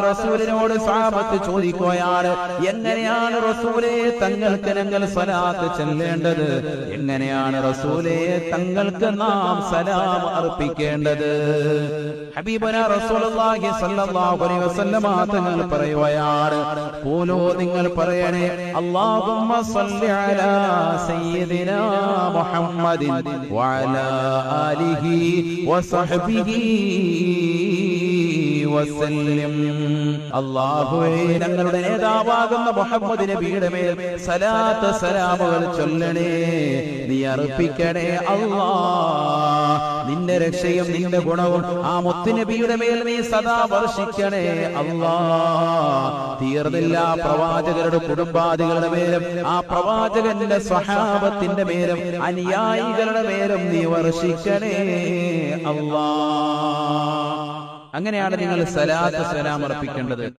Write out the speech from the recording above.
റസൂലിനോട് സഹാബത്ത് ചോദിക്കുകയാണ്, എങ്ങനെയാണ് റസൂലേ തങ്ങൾക്ക് ഞങ്ങൾ സലാത്ത് ചെല്ലേണ്ടത്? എങ്ങനെയാണ് റസൂലേ തങ്ങൾക്ക് നാം സലാം അർപ്പിക്കേണ്ടത്? ഹബീബന റസൂലുള്ളാഹി സ്വല്ലല്ലാഹു അലൈഹി വസല്ലമ തങ്ങൾ പറയുകയാണ്, ഖൂലൂ നിങ്ങൾ പറയണേ, അല്ലാഹുമ്മ സ്വല്ലി അലാ സയ്യിദിനാ മുഹമ്മദിൻ വഅലാ ആലിഹി വസഹ്ബിഹി വസല്ലം. അല്ലാഹുവേ ഞങ്ങളുടെ നേതാവാകുന്ന മുഹമ്മദ് നബിയുടെ മേൽ സലാത്ത് സലാമുകൾ ചൊല്ലണേ, നീ അർപ്പിക്കണേ അല്ലാഹ്. നിന്റെ രക്ഷയും നിന്റെ ഗുണവും ആ മുത്തുനബിയുടെ മേൽ നീ സദാ വർഷിക്കണേ അല്ലാഹ്. തീർന്നില്ല, പ്രവാചകരുടെ കുടുംബാദികളുടെ മേലും ആ പ്രവാചകന്റെ സ്വഹാബത്തിന്റെ മേലും അനുയായികളുടെ മേലും നീ വർഷിക്കണേ അല്ലാഹ്. അങ്ങനെയാണ് നിങ്ങൾ സലാത്ത് സലാം അർപ്പിക്കേണ്ടത്.